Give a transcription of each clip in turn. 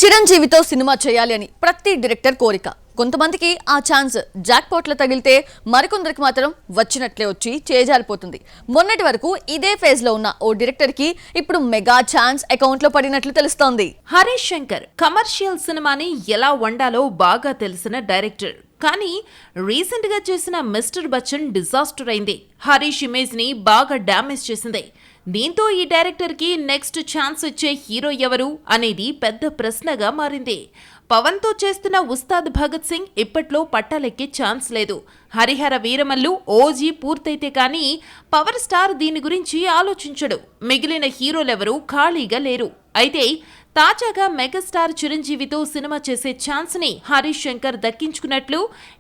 చిరంజీవితో cinema చేయాలి అని ప్రతి డైరెక్టర్ కోరిక. కొంతమందికి ఆ ఛాన్స్ జాక్పాట్ల తగిలితే మరికొందరికి మాత్రం వచ్చినట్లే వచ్చి చేజారిపోతుంది. మొన్నటి వరకు ఇదే ఫేజ్ లో ఉన్న ఓ డైరెక్టర్ కి ఇప్పుడు మెగా ఛాన్స్ అకౌంట్ లో పడినట్లు తెలుస్తోంది. హరీష్ శంకర్ కమర్షియల్ సినిమాని ఎలా వండాలో బాగా తెలిసిన డైరెక్టర్. కానీ రీసెంట్ గా చేసిన మిస్టర్ బచ్చన్ డిజాస్టర్ అయింది. హరీష్ ఇమేజ్ ని బాగా డ్యామేజ్ చేసింది. దీంతో ఈ డైరెక్టర్ కి నెక్స్ట్ ఛాన్స్ ఇచ్చే హీరో ఎవరు అనేది పెద్ద ప్రశ్నగా మారింది. పవన్ తో చేస్తున్న ఉస్తాద్ భగత్ సింగ్ ఇప్పట్లో పట్టాలెక్కే ఛాన్స్ లేదు. హరిహర వీరమల్లు ఓజీ పూర్తయితే కానీ పవర్ స్టార్ దీని గురించి ఆలోచించడు. మిగిలిన హీరోలెవరూ ఖాళీగా లేరు. అయితే తాజాగా మెగాస్టార్ చిరంజీవితో సినిమా చేసే ఛాన్స్ ని హరీష్ శంకర్ దక్కించుకున్నట్లు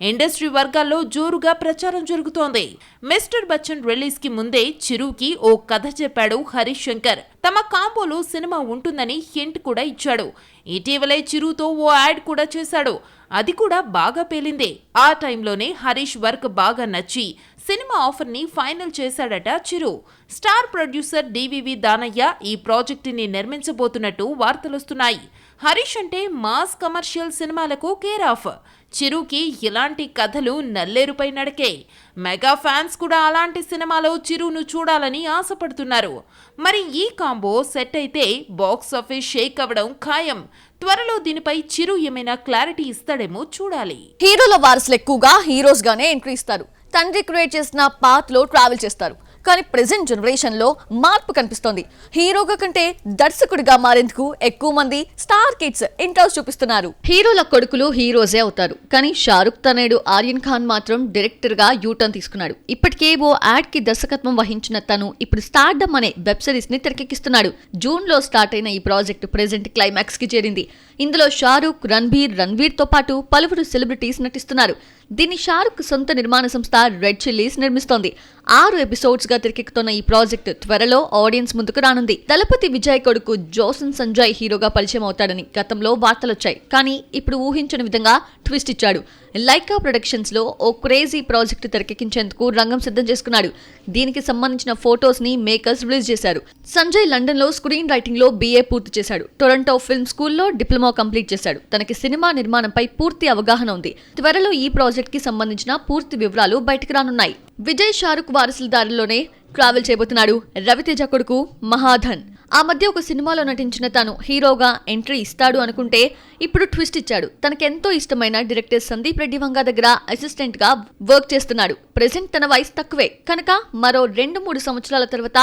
ఇండస్ట్రీ వర్గాల్లో జోరుగా ప్రచారం జరుగుతోంది. మిస్టర్ బచ్చన్ రిలీజ్ కి ముందే చిరుకి ఓ కథ చెప్పాడు హరీష్ శంకర్. తమ కాంబోలో సినిమా ఉంటుందని హింట్ కూడా ఇచ్చాడు. ఇటీవలే చిరుతో ఓ యాడ్ కూడా చేశాడు. అది కూడా బాగా పేలిందే. ఆ టైంలోనే హరీష్ వర్క్ బాగా నచ్చి సినిమా ఆఫర్ ని ఫైనల్ చేశాడట చిరు. స్టార్ ప్రొడ్యూసర్ డివివి దానయ్య ఈ ప్రాజెక్టుని నిర్మించబోతున్నట్టు వార్తలొస్తున్నాయి. హరీష్ అంటే మాస్ కమర్షియల్ సినిమాలకు కేర్ ఆఫ్. చిరుకి ఇలాంటి కథలు నల్లేరుపై నడకే. మెగా ఫ్యాన్స్ కూడా అలాంటి సినిమాలో చిరును చూడాలని ఆశపడుతున్నారు. మరి ఈ కాంబో సెట్ అయితే బాక్స్ ఆఫీస్ షేక్ అవ్వడం ఖాయం. త్వరలో దీనిపై చిరు ఏమైనా క్లారిటీ ఇస్తాడేమో చూడాలి. హీరోల వారసులు ఎక్కువగా హీరోస్ గానే ఎంట్రీ ఇస్తారు. తండ్రి క్రియేట్ చేసిన పాత్ లో ట్రావెల్ చేస్తారు. కానీ ప్రెసెంట్ జనరేషన్ లో మార్పు కనిపిస్తోంది. హీరోగా కంటే దర్శకుడిగా మారేందుకు ఎక్కువ మంది స్టార్ కిడ్స్ ఇంట్రెస్ట్ చూపిస్తున్నారు. హీరోల కొడుకులు హీరోసే అవుతారు. కానీ షారుఖ్ తనయుడు ఆర్యన్ ఖాన్ మాత్రం డైరెక్టర్ గా యూటర్న్ తీసుకున్నాడు. ఇప్పటికే ఓ యాడ్ కి దర్శకత్వం వహించిన తను ఇప్పుడు స్టార్డమ్ అనే వెబ్ సిరీస్ ని తెరకెక్కిస్తున్నాడు. జూన్ లో స్టార్ట్ అయిన ఈ ప్రాజెక్ట్ ప్రెసెంట్ క్లైమాక్స్ కి చేరింది. ఇందులో షారుఖ్, రణ్వీర్ తో పాటు పలువురు సెలబ్రిటీస్ నటిస్తున్నారు. దీన్ని షారుఖ్ సొంత నిర్మాణ సంస్థ రెడ్ చిల్లీస్ నిర్మిస్తోంది. 6 ఎపిసోడ్స్ గా తెరకెక్కుతున్న ఈ ప్రాజెక్ట్ త్వరలో ఆడియన్స్ ముందుకు రానుంది. దళపతి విజయ్ కొడుకు జోసన్ సంజయ్ హీరోగా పరిచయం అవుతాడని గతంలో వార్తలొచ్చాయి. కానీ ఇప్పుడు ఊహించని విధంగా ట్విస్ట్ ఇచ్చాడు. లైకా ప్రొడక్షన్స్ లో ఓ క్రేజీ ప్రాజెక్ట్ తెరకెక్కించేందుకు రంగం సిద్ధం చేసుకున్నాడు. దీనికి సంబంధించిన ఫోటోస్ ని మేకర్స్ రిలీజ్ చేశారు. సంజయ్ లండన్ లో స్క్రీన్ రైటింగ్ లో BA పూర్తి చేశాడు. టొరంటో ఫిల్మ్ స్కూల్లో డిప్లొమా కంప్లీట్ చేశాడు. తనకి సినిమా నిర్మాణంపై పూర్తి అవగాహన ఉంది. త్వరలో ఈ ప్రాజెక్ట్ కి సంబంధించిన పూర్తి వివరాలు బయటకు రానున్నాయి. విజయ్ షారుఖ్ వారసుల దారిలోనే ట్రావెల్ చేయబోతున్నాడు. రవితేజ కొడుకు మహాధన్ ఆ మధ్య ఒక సినిమాలో నటించిన తను హీరోగా ఎంట్రీ ఇస్తాడు అనుకుంటే ఇప్పుడు ట్విస్ట్ ఇచ్చాడు. తనకెంతో ఇష్టమైన డైరెక్టర్ సందీప్ రెడ్డి వంగ దగ్గర అసిస్టెంట్ గా వర్క్ చేస్తున్నాడు. ప్రెసెంట్ తన వయసు తక్కువే కనుక మరో 2-3 సంవత్సరాల తర్వాత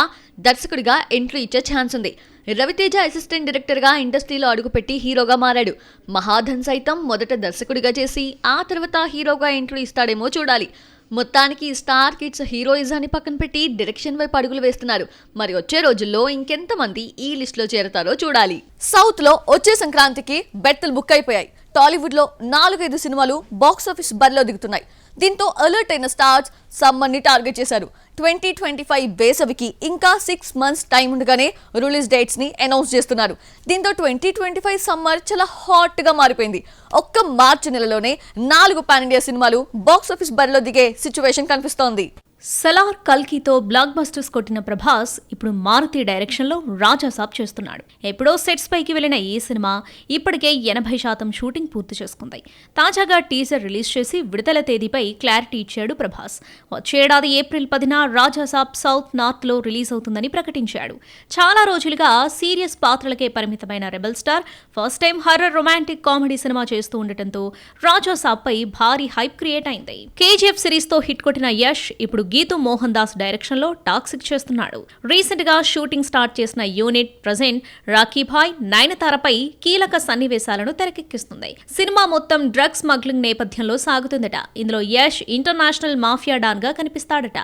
దర్శకుడిగా ఎంట్రీ ఇచ్చే ఛాన్స్ ఉంది. రవితేజ అసిస్టెంట్ డైరెక్టర్ గా ఇండస్ట్రీలో అడుగుపెట్టి హీరోగా మారాడు. మహాధన్ సైతం మొదట దర్శకుడిగా చేసి ఆ తర్వాత హీరోగా ఎంట్రీ ఇస్తాడేమో చూడాలి. మొత్తానికి స్టార్ కిడ్స్ హీరోయిజాన్ని పక్కన పెట్టి డైరెక్షన్ వైపు అడుగులు వేస్తున్నారు. మరి వచ్చే రోజుల్లో ఇంకెంతమంది ఈ లిస్ట్ లో చేరతారో చూడాలి. సౌత్ లో వచ్చే సంక్రాంతికి బెర్తలు బుక్ అయిపోయాయి. టాలీవుడ్ లో 4-5 సినిమాలు బాక్సాఫీస్ బరిలో దిగుతున్నాయి. దీంతో అలర్ట్ అయిన స్టార్స్ సమ్మర్ ని టార్గెట్ చేశారు. 2025 వేసవికి ఇంకా 6 months టైం ఉండగానే రిలీజ్ డేట్స్ ని అనౌన్స్ చేస్తున్నారు. దీంతో 2025 సమ్మర్ చాలా హాట్ గా మారిపోయింది. ఒక్క మార్చి నెలలోనే 4 పాన్ ఇండియా సినిమాలు బాక్సాఫీస్ బరిలో దిగే సిచ్యువేషన్ కనిపిస్తోంది. సలార్, కల్కితో బ్లాక్ బస్టర్స్ కొట్టిన ప్రభాస్ ఇప్పుడు మారుతి డైరెక్షన్లో రాజాసాబ్ చేస్తున్నాడు. ఎప్పుడో సెట్స్ పైకి వెళ్లిన ఈ సినిమా ఇప్పటికే 80% షూటింగ్ పూర్తి చేసుకుంది. తాజాగా టీజర్ రిలీజ్ చేసి విడుదల తేదీపై క్లారిటీ ఇచ్చాడు ప్రభాస్. వచ్చే ఏడాది ఏప్రిల్ 10న రాజాసాబ్ సౌత్ నార్త్ లో రిలీజ్ అవుతుందని ప్రకటించాడు. చాలా రోజులుగా సీరియస్ పాత్రలకే పరిమితమైన rebel star first time horror romantic comedy cinema చేస్తూ ఉండటంతో రాజాసాబ్ పై భారీ హైప్ క్రియేట్ అయింది. KGF సిరీస్ తో హిట్ కొట్టిన యష్ ఇప్పుడు గీతూ మోహన్ దాస్ డైరెక్షన్ లో టాక్సిక్ చేస్తున్నాడు. రీసెంట్ గా షూటింగ్ స్టార్ట్ చేసిన యూనిట్ ప్రజెంట్ రాఖీభాయ్, నయనతారపై కీలక సన్నివేశాలను తెరకెక్కిస్తుంది. సినిమా మొత్తం డ్రగ్స్ స్మగ్లింగ్ నేపథ్యంలో సాగుతుందట. ఇందులో యష్ ఇంటర్నేషనల్ మాఫియా డాన్ గా కనిపిస్తాడట.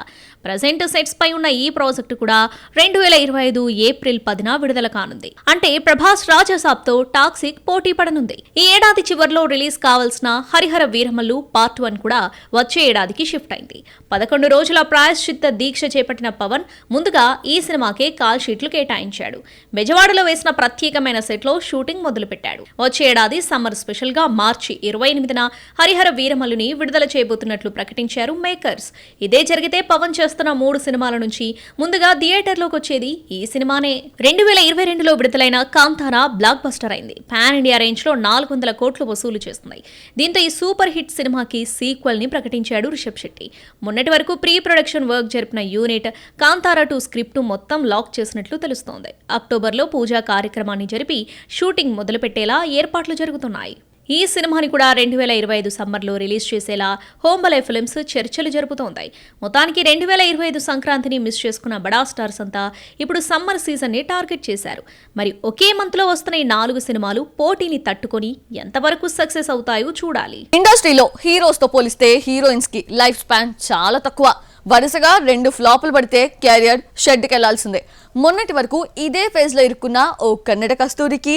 ప్రజెంట్ సెట్స్ పై ఉన్న ఈ ప్రాజెక్టు కూడా 2025 ఏప్రిల్ 10న విడుదల కానుంది. అంటే ప్రభాస్ రాజాసాబ్ తో టాక్సిక్ పోటీ పడనుంది. ఈ ఏడాది చివర్లో రిలీజ్ కావాల్సిన హరిహర వీరమల్లు పార్ట్ 1 కూడా వచ్చే ఏడాదికి షిఫ్ట్ అయింది. 11 రోజుల రోజుల ప్రాయశ్చిత్త దీక్ష చేపట్టిన పవన్ ముందుగా ఈ సినిమాకే కాల్ షీట్లు కేటాయించాడు. బెజవాడలో వేసిన ప్రత్యేకమైన సెట్లో షూటింగ్ మొదలుపెట్టాడు. వచ్చే ఏడాది సమ్మర్ స్పెషల్ గా మార్చి 28న హరిహర వీరమల్లుని విడుదల చేయబోతున్నట్లు ప్రకటించారు మేకర్స్. ఇదే జరిగితే పవన్ చేస్తున్న 3 సినిమాల నుంచి ముందుగా థియేటర్లోకి వచ్చేది ఈ సినిమానే. 2022లో విడుదలైన కాంతారా బ్లాక్ బస్టర్ అయింది. పాన్ ఇండియా రేంజ్ లో 400 కోట్లు వసూలు చేస్తుంది. దీంతో ఈ సూపర్ హిట్ సినిమాకి సీక్వెల్ ని ప్రకటించాడు రిషబ్ శెట్టి. మొన్నటి వరకు ప్రీ ప్రొడక్షన్ వర్క్ జరిపిన యూనిట్ కాంతారా 2 స్క్రిప్ట్ మొత్తం లాక్ చేసినట్లు తెలుస్తోంది. అక్టోబర్లో పూజా కార్యక్రమాన్ని జరిపి షూటింగ్ మొదలుపెట్టేలా ఏర్పాట్లు జరుగుతున్నాయి. ఈ సినిమాని కూడా 2025 సమ్మర్లో రిలీజ్ చేసేలా హోంబలే ఫిల్మ్స్ చర్చలు జరుపుతోంది. మొత్తానికి 2025 సంక్రాంతిని మిస్ చేసుకున్న బడా స్టార్స్ అంతా ఇప్పుడు సమ్మర్ సీజన్ ని టార్గెట్ చేశారు. మరి ఒకే మంత్ లో వస్తున్న ఈ 4 సినిమాలు పోటీని తట్టుకొని ఎంతవరకు సక్సెస్ అవుతాయో చూడాలి. ఇండస్ట్రీలో హీరోస్ తో పోలిస్తే హీరోయిన్స్ కి లైఫ్ స్పాన్ చాలా తక్కువ. వరుసగా 2 ఫ్లాపులు పడితే కెరియర్ షెడ్కి వెళ్లాల్సిందే. మొన్నటి వరకు ఇదే ఫేజ్ లో ఇరుక్కున్న ఓ కన్నడ కస్తూరికి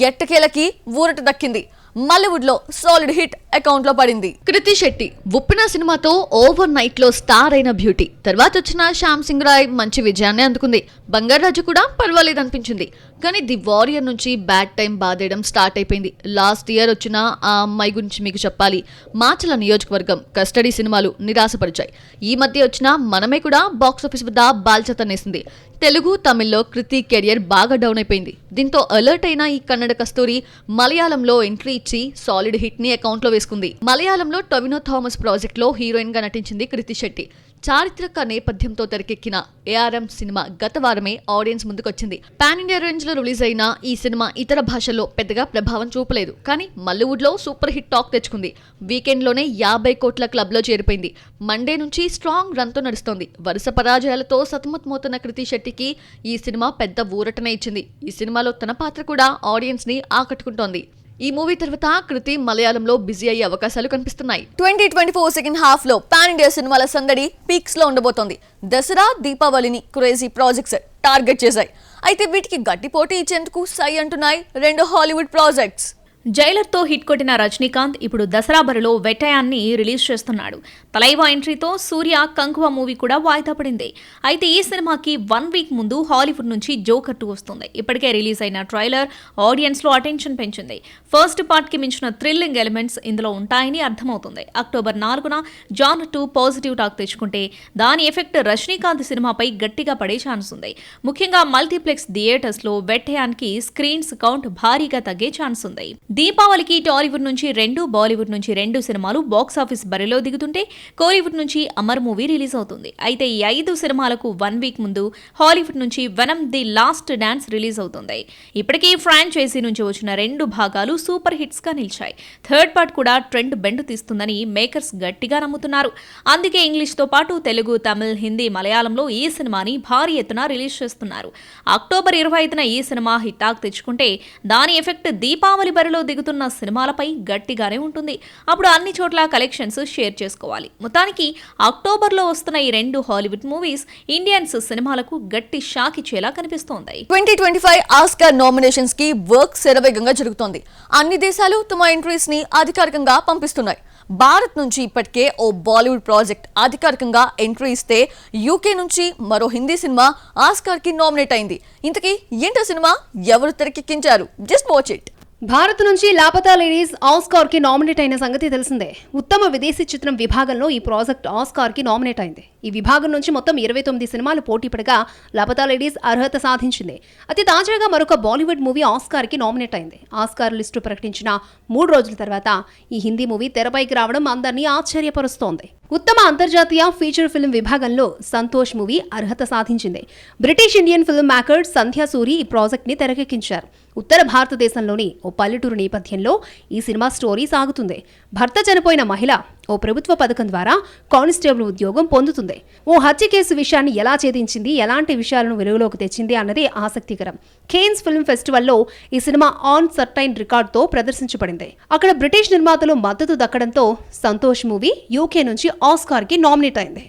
ఎట్టకేలకి ఊరట దక్కింది. మాలీవుడ్ లో సాలిడ్ హిట్ అకౌంట్ లో పడింది. కృతి శెట్టి ఉప్పిన సినిమాతో ఓవర్ నైట్ లో స్టార్ అయిన బ్యూటీ. తర్వాత వచ్చిన శ్యామ్ సింగ్ రాయ్ మంచి విజయాన్ని అందుకుంది. బంగారాజు కూడా పర్వాలేదు అనిపించింది. కానీ ది వారియర్ నుంచి బ్యాడ్ టైం బాధేయడం స్టార్ట్ అయిపోయింది. లాస్ట్ ఇయర్ వచ్చిన ఆ అమ్మాయి గురించి మీకు చెప్పాలి. మాచల నియోజకవర్గం, కస్టడీ సినిమాలు నిరాశపరిచాయి. ఈ మధ్య వచ్చిన మనమే కూడా బాక్సాఫీస్ వద్ద బాల్చతనేసింది. తెలుగు, తమిళ్లో కృతి కెరియర్ బాగా డౌన్ అయిపోయింది. దీంతో అలర్ట్ అయిన ఈ కన్నడ కస్తూరి మలయాళంలో ఎంట్రీ ఇచ్చి సాలిడ్ హిట్ ని అకౌంట్ లో వేసుకుంది. మలయాళంలో టొవినో థామస్ ప్రాజెక్ట్ లో హీరోయిన్ గా నటించింది కృతి శెట్టి. చారిత్రక నేపథ్యంతో తెరకెక్కిన ఏఆర్ఎం సినిమా గత వారమే ఆడియన్స్ ముందుకొచ్చింది. పాన్ ఇండియా రేంజ్ లో రిలీజ్ అయిన ఈ సినిమా ఇతర భాషల్లో పెద్దగా ప్రభావం చూపలేదు. కానీ మల్లీవుడ్ లో సూపర్ హిట్ టాక్ తెచ్చుకుంది. వీకెండ్ లోనే 50 కోట్ల క్లబ్ లో చేరిపోయింది. మండే నుంచి స్ట్రాంగ్ రన్ తో నడుస్తోంది. వరుస పరాజయాలతో సతమతమవుతున్న కృతి శెట్టికి ఈ సినిమా పెద్ద ఊరటనే ఇచ్చింది. ఈ సినిమాలో తన పాత్ర కూడా ఆడియన్స్ ని ఆకట్టుకుంటోంది. ఈ మూవీ తర్వాత కృతి మలయాళంలో బిజీ అయ్యే అవకాశాలు కనిపిస్తున్నాయి. 2024 సెకండ్ హాఫ్ లో పాన్ ఇండియా సినిమాల సందడి పీక్స్ లో ఉండబోతోంది. దసరా, దీపావళిని క్రేజీ ప్రాజెక్ట్స్ టార్గెట్ చేశాయి. అయితే వీటికి గట్టి పోటీ ఇచ్చేందుకు సై అంటున్నాయి 2 హాలీవుడ్ ప్రాజెక్ట్స్. జైలర్తో హిట్ కొట్టిన రజనీకాంత్ ఇప్పుడు దసరా బరిలో వెట్టయాన్ని రిలీజ్ చేస్తున్నాడు. తలైవా ఎంట్రీతో సూర్య కంకువ మూవీ కూడా వాయిదా పడింది. అయితే ఈ సినిమాకి 1 వీక్ ముందు హాలీవుడ్ నుంచి జోకర్ 2 వస్తుంది. ఇప్పటికే రిలీజ్ అయిన ట్రైలర్ ఆడియన్స్ లో అటెన్షన్ పెంచింది. ఫస్ట్ పార్ట్ కి మించిన థ్రిల్లింగ్ ఎలిమెంట్స్ ఇందులో ఉంటాయని అర్థమవుతుంది. అక్టోబర్ 4న జాన్ 2 పాజిటివ్ టాక్ తెచ్చుకుంటే దాని ఎఫెక్ట్ రజనీకాంత్ సినిమాపై గట్టిగా పడే ఛాన్స్ ఉంది. ముఖ్యంగా మల్టీప్లెక్స్ థియేటర్స్ లో వెట్టయానికి స్క్రీన్స్ కౌంట్ భారీగా తగ్గే ఛాన్స్ ఉంది. దీపావళికి టాలీవుడ్ నుంచి 2, బాలీవుడ్ నుంచి 2 సినిమాలు బాక్సాఫీస్ బరిలో దిగుతుంటే కోలీవుడ్ నుంచి అమర్ మూవీ రిలీజ్ అవుతుంది. అయితే ఈ 5 సినిమాలకు 1 వీక్ ముందు హాలీవుడ్ నుంచి venom the last dance release అవుతుంది. ఇప్పటికీ ఫ్రాంచైజీ నుంచి వచ్చిన 2 భాగాలు సూపర్ హిట్స్ గా నిలిచాయి. థర్డ్ పార్ట్ కూడా ట్రెండ్ బెండు తీస్తుందని మేకర్స్ గట్టిగా నమ్ముతున్నారు. అందుకే ఇంగ్లీష్ తో పాటు తెలుగు, తమిళ్, హిందీ, మలయాళంలో ఈ సినిమాని భారీ ఎత్తున రిలీజ్ చేస్తున్నారు. అక్టోబర్ 25న ఈ సినిమా హిట్ టాక్ తెచ్చుకుంటే దాని ఎఫెక్ట్ దీపావళి బరిలో దిగుతున్న సినిమాలపై గట్టిగానే ఉంటుంది. అప్పుడు అన్ని చోట్ల కలెక్షన్స్ షేర్ చేసుకోవాలి. మొత్తానికి అక్టోబర్లో వస్తున్న ఈ 2 హాలీవుడ్ మూవీస్ ఇండియన్స్ సినిమాలకు గట్టి షాక్ ఇచ్చేలా కనిపిస్తోంది. 2025 ఆస్కార్ నామినేషన్స్ కి వర్క్ శరవేగంగా జరుగుతోంది. అన్ని దేశాలు తమ ఎంట్రీస్ ని అధికారికంగా పంపిస్తున్నాయి. భారత్ నుంచి ఇప్పటికే ఓ బాలీవుడ్ ప్రాజెక్ట్ అధికారికంగా ఎంట్రీ ఇస్తే యూకే నుంచి మరో హిందీ సినిమా ఆస్కార్ కి నామినేట్ అయింది. ఇంతకీ ఏంటో సినిమా, ఎవరు తెరకెక్కించారు? Just watch it. భారత్ నుంచి లాపతా లేడీస్ ఆస్కార్ కి నామినేట్ అయిన సంగతి తెలిసిందే. ఉత్తమ విదేశీ చిత్రం విభాగంలో ఈ ప్రాజెక్ట్ ఆస్కార్ కి నామినేట్ అయింది. ఈ విభాగం నుంచి మొత్తం 29 సినిమాలు పోటీ పడగా లాపతా లేడీస్ అర్హత సాధించింది. అతి తాజాగా మరొక బాలీవుడ్ మూవీ ఆస్కార్ కి నామినేట్ అయింది. ఆస్కార్ లిస్టు ప్రకటించిన 3 రోజుల తర్వాత ఈ హిందీ మూవీ తెరపైకి రావడం అందరినీ ఆశ్చర్యపరుస్తోంది. ఉత్తమ అంతర్జాతీయ ఫీచర్ ఫిల్మ్ విభాగంలో సంతోష్ మూవీ అర్హత సాధించింది. బ్రిటిష్ ఇండియన్ ఫిల్మ్ మేకర్ సంధ్యా సూరి ఈ ప్రాజెక్ట్ ని తెరకెక్కించారు. ఉత్తర భారతదేశంలోని ఓ పల్లెటూరు నేపథ్యంలో ఈ సినిమా స్టోరీ సాగుతుంది. భర్త చనిపోయిన మహిళ ఓ ప్రభుత్వ పథకం ద్వారా కానిస్టేబుల్ ఉద్యోగం పొందుతుంది. ఓ హత్య కేసు విషయాన్ని ఎలా ఛేదించింది, ఎలాంటి విషయాలను వెలుగులోకి తెచ్చింది అన్నది ఆసక్తికరం. కేన్స్ ఫిల్మ్ ఫెస్టివల్లో ఈ సినిమా ఆన్ సర్టైన్ రికార్డుతో ప్రదర్శించబడింది. అక్కడ బ్రిటిష్ నిర్మాతలు మద్దతు దక్కడంతో సంతోష్ మూవీ యూకే నుంచి ఆస్కార్ కి నామినేట్ అయింది.